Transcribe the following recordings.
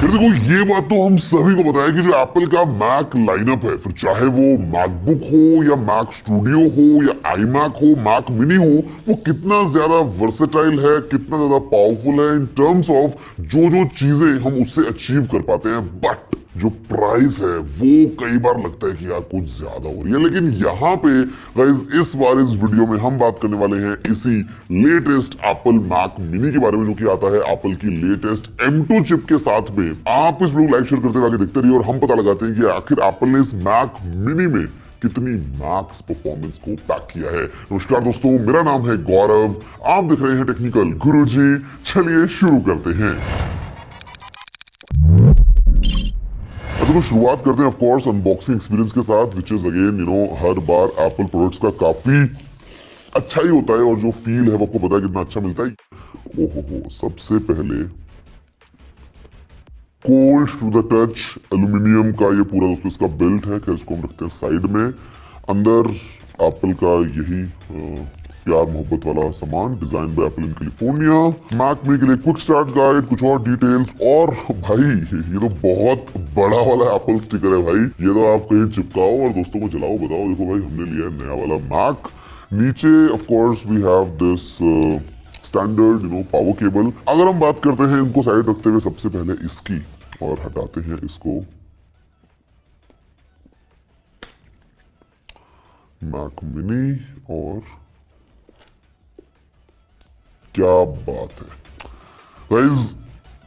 फिर देखो ये बात तो हम सभी को पता है कि जो एप्पल का मैक लाइनअप है, फिर चाहे वो मैकबुक हो या मैक स्टूडियो हो या iMac हो, मैक मिनी हो, वो कितना ज्यादा वर्सेटाइल है, कितना ज्यादा पावरफुल है इन टर्म्स ऑफ जो जो चीजें हम उससे अचीव कर पाते हैं। बट जो प्राइस है वो कई बार लगता है कि यार कुछ ज्यादा हो रही है। लेकिन यहाँ पे गाइस इस बार इस वीडियो में हम बात करने वाले हैं इसी लेटेस्ट एप्पल मैक मिनी के बारे में, जो कि आता है एप्पल की लेटेस्ट M2 चिप के साथ में। आप इस वीडियो को लाइक शेयर करते हुए आगे देखते रहिए और हम पता लगाते हैं कि आखिर एप्पल ने इस मैक मिनी में कितनी मैक्स परफॉर्मेंस को पैक किया है। नमस्कार दोस्तों, मेरा नाम है गौरव, आप देख रहे हैं टेक्निकल गुरुजी। चलिए शुरू करते हैं। तो शुरुआत करते हैं ऑफ कोर्स अनबॉक्सिंग एक्सपीरियंस के साथ, which is again her bar Apple products का काफी अच्छा ही होता है और जो फील है वो आपको पता है कितना अच्छा मिलता है। ओहो, सबसे पहले cold to the touch aluminium का ये पूरा दोस्तों इसका बेल्ट है। खैर इसको हम रखते हैं साइड में। अंदर एप्पल का यही प्यार मोहब्बत वाला सामान, design by Apple in California. Mac mini के लिए क्विक स्टार्ट गाइड, कुछ और डिटेल्स, और भाई ये तो बहुत बड़ा वाला एप्पल स्टिकर है भाई। ये तो आप कहीं चिपकाओ और दोस्तों को जलाओ, बताओ देखो भाई हमने लिया है नया वाला मैक। नीचे of course we have this standard power cable. अगर हम बात करते हैं इनको साइड रखते हुए सबसे पहले इसकी, और हटाते हैं इसको, मैक मिनी, और क्या बात है गाइस,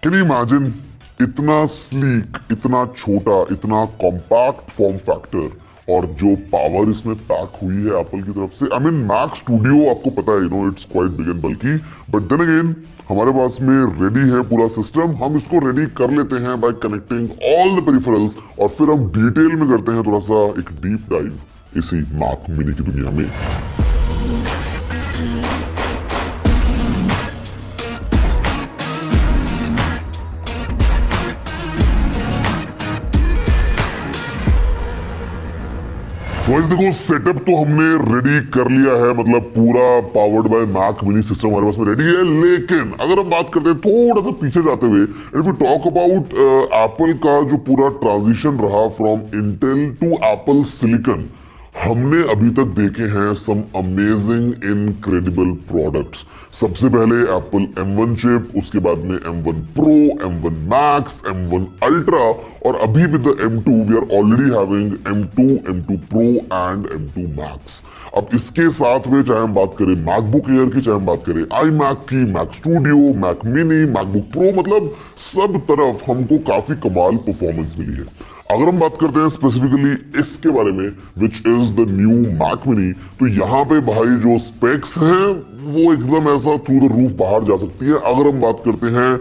कैन यू इमेजिन इतना स्लीक, इतना छोटा, इतना कॉम्पैक्ट फॉर्म फैक्टर, और जो पावर इसमें पैक हुई है एप्पल की तरफ से। आई मीन मैक स्टूडियो आपको पता है it's quite big and bulky, but then again हमारे पास में रेडी है पूरा सिस्टम। हम इसको रेडी कर लेते हैं bye connecting all the peripherals, और फिर हम डिटेल में करते हैं थोड़ा सा एक डीप डाइव इसी मैक मिनी की दुनिया में। वैसे देखो सेटअप तो हमने रेडी कर लिया है, मतलब पूरा powered by Mac mini system हमारे पास में रेडी है। लेकिन अगर हम बात करते हैं थोड़ा सा पीछे जाते हुए, if we talk about Apple का जो पूरा ट्रांजिशन रहा from Intel to Apple silicon, हमने अभी तक देखे हैं सम अमेजिंग इनक्रेडिबल प्रोडक्ट्स। सबसे पहले एप्पल M1 चिप, उसके बाद में M1 Pro, M1 Max, M1 Ultra, और अभी with the M2 we are already having M2, M2 Pro and M2 Max। अब इसके साथ में चाहे हम बात करें मैकबुक एयर की, चाहे हम बात करें iMac की, Mac Studio, Mac mini, MacBook Pro, मतलब सब तरफ हमको काफी कमाल परफॉर्मेंस मिली है। अगर हम बात करते हैं स्पेसिफिकली इसके बारे में, which is the new Mac mini, तो यहाँ पे भाई जो स्पेक्स हैं वो एकदम ऐसा थ्रू द रूफ बाहर जा सकती है। अगर हम बात करते हैं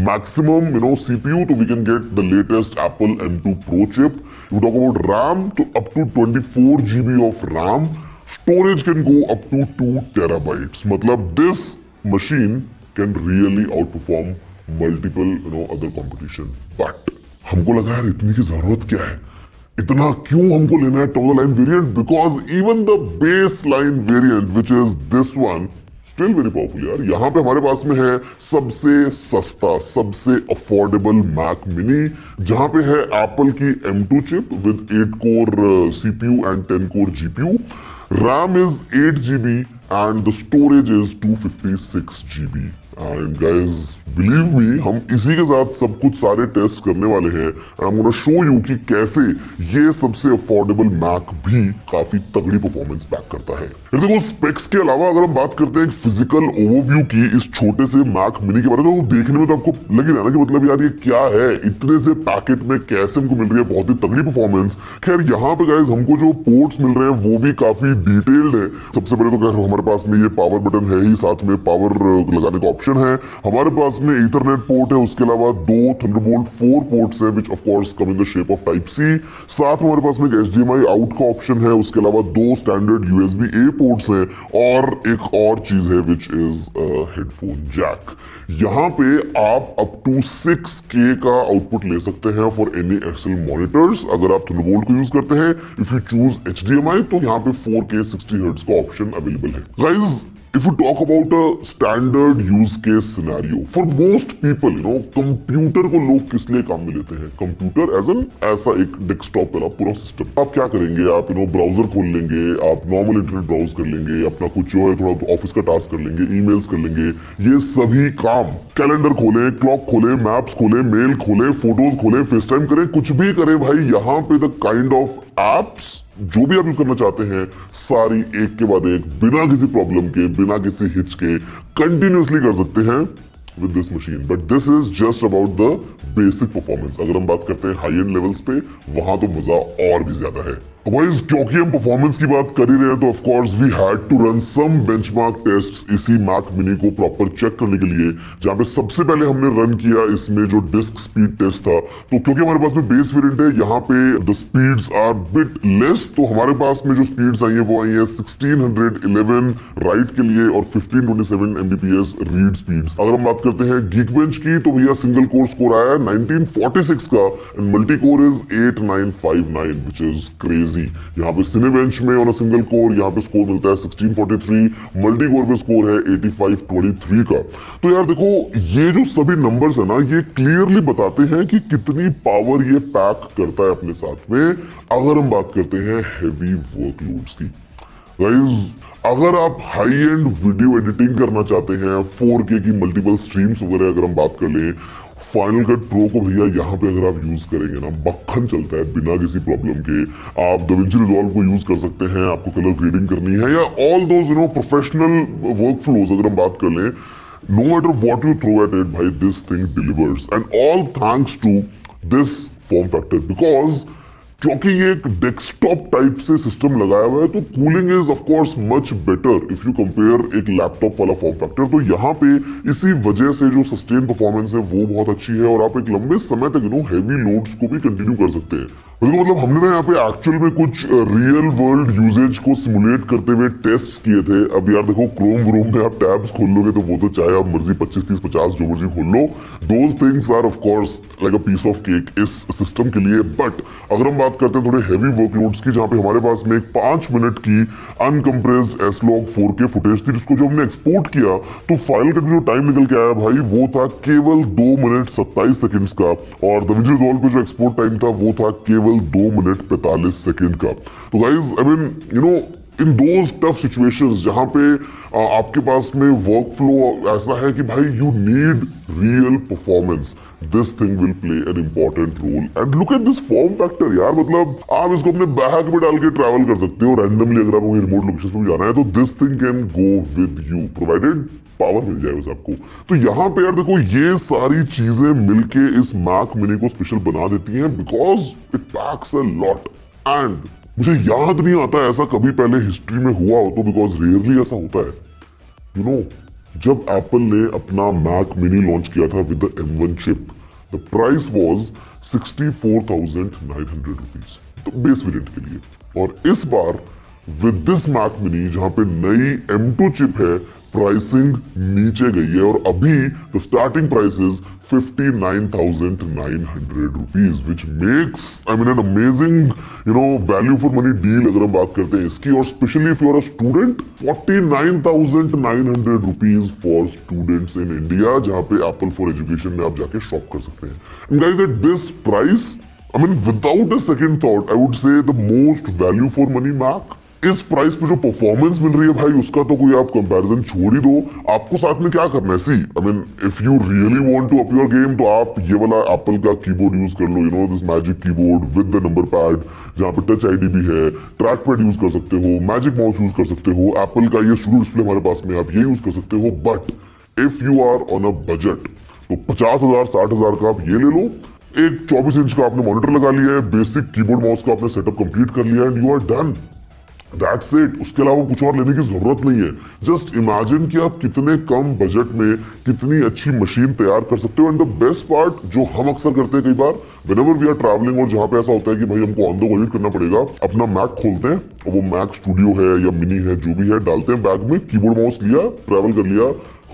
मैक्सिमम सीपीयू, तो we can get the latest Apple M2 Pro chip. You talk about RAM, तो up to 24 GB of RAM. Storage can go up to 2 TB, मतलब this machine can really outperform multiple other competition. But हमको लगा यार इतनी की जरूरत क्या है, इतना क्यों हमको लेना है top the line variant, because even the base line variant which is this one still very powerful यार। यहाँ पे हमारे पास में है सबसे सस्ता, सबसे अफोर्डेबल मैक मिनी, जहां पे है एप्पल की M2 chip with 8 core CPU and 10 core GPU। RAM is 8 GB and the storage is 256 GB। And guys believe me, हम इसी के साथ सब कुछ सारे टेस्ट करने वाले हैं and I am gonna show you कि कैसे ये सबसे अफोर्डेबल मैक भी काफी तगड़ी परफॉर्मेंस पैक करता है। फिर देखो स्पेक्स के अलावा अगर हम बात करते हैं फिजिकल ओवरव्यू की इस छोटे से मैक मिनी के बारे में, तो देखने में तो आपको लग ही रहा ना कि मतलब यार ये क्या है, इतने से पैकेट में कैसे हमको मिल रही है बहुत ही तगड़ी परफॉर्मेंस। खैर यहाँ पे गाइस हमको जो पोर्ट्स मिल रहे हैं वो भी काफी डिटेल्ड है। सबसे पहले तो खैर हमारे पास में ये पावर बटन है ही, साथ में पावर लगाने का ऑप्शन है। हमारे पास में ईथरनेट पोर्ट है, उसके अलावा 2 थंडरबोल्ट 4 पोर्ट्स है which of course come in the shape of type C. साथ में हमारे पास में एक HDMI आउट का ऑप्शन है, उसके अलावा 2 स्टैंडर्ड USB A पोर्ट्स हैं, और एक और चीज है विच इज हेडफोन जैक। यहाँ पे आप अप टू 6K का आउटपुट ले सकते हैं फॉर एनी एक्सएल मॉनिटर्स। अगर आप थंडरबोल्ट को यूज करते हैं, इफ यू चूज HDMI, तो यहाँ पे 4K 60 हर्ट्ज का ऑप्शन अवेलेबल है। Guys If you talk about a standard use case scenario, for most people, computer को लोग किस लिए काम में लेते हैं? कंप्यूटर एज एन ऐसा एक डेस्कटॉप वाला पूरा सिस्टम। आप क्या करेंगे? आप ब्राउजर खोल लेंगे, आप नॉर्मल इंटरनेट ब्राउज कर लेंगे, अपना कुछ जो है थोड़ा ऑफिस का टास्क कर लेंगे, ईमेल्स कर लेंगे, ये सभी काम, कैलेंडर खोले, क्लॉक खोले, मैप्स खोले, मेल खोले, फोटोज खोले, फेस टाइम करें, कुछ भी करें भाई, यहाँ पे द काइंड ऑफ एप्स जो भी आप यूज करना चाहते हैं सारी एक के बाद एक बिना किसी प्रॉब्लम के, बिना किसी हिच के कंटिन्यूअसली कर सकते हैं with this machine. But this is just about the basic performance. अगर हम बात करते हैं हाई एंड लेवल्स पे, वहां तो मजा और भी ज्यादा है। गाइस, क्योंकि हम परफॉर्मेंस की बात कर ही रहे हैं तो of course we had to run some benchmark tests इसी मैक मिनी को प्रॉपर चेक करने के लिए, जहां पे सबसे पहले हमने रन किया इसमें जो डिस्क स्पीड टेस्ट था। तो क्योंकि हमारे पास में बेस वेरिएंट है, यहाँ पे the speeds are bit less, तो हमारे पास में जो स्पीड्स आई है वो आई है 1611 राइट के लिए और 1527 Mbps रीड स्पीड्स। अगर हम बात करते हैं गीकबेंच की, तो भैया सिंगल कोर स्कोर आया है 1946 का and multi core is 8959 which is crazy. यहाँ पे सिनेबेंच में ऑन अ सिंगल कोर यहाँ पे स्कोर मिलता है 1643, मल्टी कोर पे स्कोर है 8523 का। तो यार देखो, ये जो सभी नंबर्स है ना, ये क्लियरली बताते हैं कि कितनी पावर ये पैक करता है अपने साथ में, अगर हम बात करते हैं हैवी वर्कलोड्स की। गाइस, अगर आप हाई एंड वीडियो एडिटिंग करना चाहते हैं, 4K की मल्टीपल स्ट्रीम्स वगैरह अगर हम बात कर लें, फाइनल कट प्रो को भैया यहाँ पे अगर आप यूज करेंगे ना, मक्खन चलता है बिना किसी प्रॉब्लम के। आप डविंची रिजॉल्व को यूज कर सकते हैं, आपको कलर ग्रेडिंग करनी है या all those professional workflows अगर हम बात कर लें, no matter what you throw at it भाई, this thing delivers and all thanks to this form factor. Because क्योंकि ये एक डेस्कटॉप टाइप से सिस्टम लगाया हुआ है, तो cooling is of course much better if you compare एक लैपटॉप वाला फॉर्म फैक्टर। तो यहाँ पे इसी वजह से जो सस्टेन परफॉर्मेंस है वो बहुत अच्छी है और आप एक लंबे समय तक हैवी लोड्स को भी कंटिन्यू कर सकते हैं। मतलब हमने ना यहाँ पे एक्चुअल में कुछ रियल वर्ल्ड यूजेज को सिमुलेट करते हुए टेस्ट किए थे। अब यार देखो, क्रोम व्रोम में आप टैब्स खोल लोगे तो वो तो चाहे आप मर्जी 25 30 50 जो मर्जी खोल लो, those things are of course like a piece of cake इस सिस्टम के लिए। बट अगर हम बात करते हैं थोड़े हैवी वर्कलोड्स की, जहाँ पे हमारे पास में एक 5 मिनट की अनकम्प्रेस्ड S-Log 4K फुटेज थी, जिसको जो हमने एक्सपोर्ट किया तो फाइल का जो टाइम निकल के आया भाई वो था केवल 2 मिनट 27 सेकेंड्स का, और DaVinci Resolve पे जो एक्सपोर्ट टाइम था वो था केवल 2 मिनट 45 सेकेंड का। तो guys, I mean in those tough situations जहां पे आपके पास में वर्क फ्लो ऐसा है कि भाई you need real performance, this thing will play an important role. And look at this form factor यार, मतलब आप इसको अपने बैग में डाल के ट्रैवल कर सकते हो रैंडमली, अगर आपको रिमोट लोकेशन में जाना है तो this thing can go with you, provided power मिल जाए बस आपको। तो यहाँ पे यार देखो, ये सारी चीजें मिलके इस मैक मिनी को स्पेशल बना देती हैं, because it PACS a lot. And मुझे याद नहीं आता ऐसा कभी पहले हिस्ट्री में हुआ हो, तो बिकॉज रेयरली ऐसा होता है। जब एप्पल ने अपना मैक मिनी लॉन्च किया था with the M1 chip, the price was 64,900 rupees, तो बेस वेरिएंट के लिए। और इस बार विद दिस मैक मिनी, जहां पे नई M2 चिप है, प्राइसिंग नीचे गई है और अभी the starting price is 59,900 rupees, which makes I mean an amazing value for money deal अगर हम बात करते हैं इसकी। और specially if you are a student, 49,900 rupees for students in India, जहां पे एप्पल फॉर एजुकेशन में आप जाके शॉप कर सकते हैं। And guys, at this price, I mean without a second thought, I would say the most value for money Mac. इस price पे जो परफॉर्मेंस मिल रही है भाई, उसका तो कोई आप कंपैरिजन छोड़ ही दो। आपको साथ में क्या करना है, see I mean if you really want to up your game, तो आप ये वाला एप्पल का कीबोर्ड यूज कर लो, this magic keyboard with the number pad, जहाँ पे टच आईडी भी है, ट्रैक पैड यूज कर सकते हो, मैजिक माउस यूज कर सकते हो, एप्पल का ये शुरू डिस्प्ले हमारे पास में, आप ये यूज कर सकते हो। But if you are on a budget, तो 50,000 60,000 का आप ये ले लो, एक 24 इंच का आपने मॉनिटर लगा लिया है, बेसिक कीबोर्ड माउस का आपने सेटअप कंप्लीट कर लिया and you are done, that's it. उसके अलावा कुछ और लेने की जरूरत नहीं है। जस्ट इमेजिन कि आप कितने कम बजट में कितनी अच्छी मशीन तैयार कर सकते हो। एंड द बेस्ट पार्ट जो हम अक्सर करते हैं कई बार, व्हेनेवर वी आर ट्रैवलिंग, और जहां पे ऐसा होता है कि भाई हमको ऑन द गो एडिट करना पड़ेगा, अपना मैक खोलते हैं और वो मैक स्टूडियो है या मिनी है जो भी है, डालते हैं बैग में, कीबोर्ड माउस लिया, ट्रैवल कर लिया,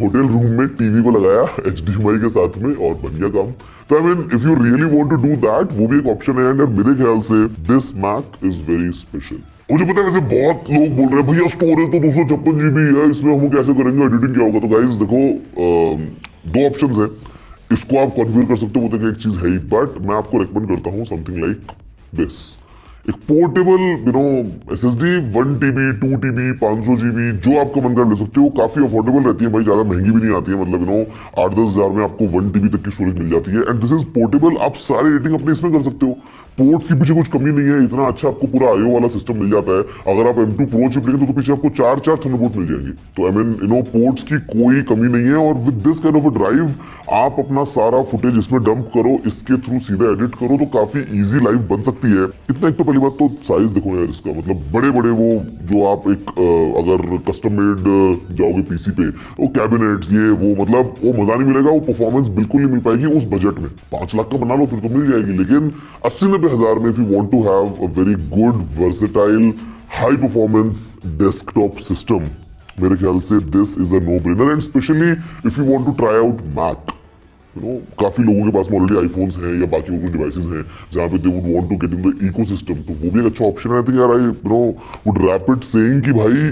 होटल रूम में टीवी को लगाया HDMI के साथ में और बन गया काम। तो I mean if you really want to do that, वो भी एक ऑप्शन है। एंड मेरे ख्याल से this Mac is very special. मुझे पता है वैसे बहुत लोग बोल रहे हैं भैया स्टोरेज तो 256 GB है, इसमें हम कैसे करेंगे, एडिटिंग क्या होगा। तो गाइस देखो, दो ऑप्शंस है, इसको आप कॉन्फ़िगर कर सकते हो, वो तो एक चीज है ही, बट मैं आपको रेकमेंड करता हूँ समथिंग लाइक दिस। एक portable SSD 1 TB 2 TB 500 GB जो आपका मन कर ले सकते हो। काफी अफोर्डेबल रहती है भाई, ज्यादा महंगी भी नहीं आती है, मतलब 8-10 हजार में आपको 1 TB तक की स्टोरेज मिल जाती है। एंड दिस इज पोर्टेबल, आप सारे एडिटिंग अपने इसमें कर सकते हो। पोर्ट्स के पीछे कुछ कमी नहीं है, इतना अच्छा आपको पूरा IO वाला सिस्टम मिल जाता है। अगर आप M2 Pro चिप लेंगे तो पीछे आपको चार थंडरबोल्ट मिल जाएंगे। तो आई मीन पोर्ट्स की कोई कमी नहीं है। और with this kind of a drive आप अपना सारा फुटेज इसमें डंप करो, इसके थ्रू सीधा एडिट करो, तो काफी इजी लाइफ बन सकती है। इतना एक तो पहली बात तो साइज देखो यार इसका, मतलब बड़े बड़े वो जो आप एक अगर कस्टम मेड जाओगे पीसी पे, वो कैबिनेट्स ये वो, मतलब वो मजा नहीं मिलेगा, वो परफॉर्मेंस बिल्कुल नहीं मिल पाएगी उस बजट में। 5 लाख का बना लो फिर तो मिल जाएगी, लेकिन 80-90 हजार में if you want to have a very good versatile high performance desktop system, मेरे ख्याल से this is a no brainer. And specially if you want to try out Mac, काफी लोगों के पास में ऑलरेडी आईफोन्स हैं या बाकी कुछ डिवाइसेस हैं जहां पे they would want to get in the ecosystem, तो वो भी एक अच्छा ऑप्शन है। आई थिंक यार I would wrap it saying कि भाई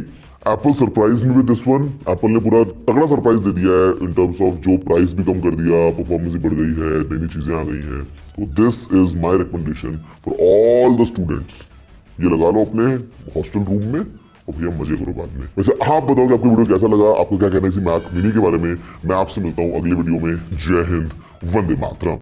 Apple surprise me with this one. Apple ने पूरा तगड़ा सरप्राइज दे दिया है इन टर्म्स ऑफ जो प्राइस भी कम कर दिया, परफॉर्मेंस भी बढ़ गई है, नई नई चीजें आ गई हैं। तो this is my recommendation for all the students. ये लगा लो अपने हॉस्टल रूम में और भैया मजे करो बाद में। वैसे आप बताओ कि आपको वीडियो कैसा लगा, आपको क्या कहना है इसी मैक मिनी के बारे में। मैं आपसे मिलता हूँ अगले वीडियो में। जय हिंद, वंदे मातरम।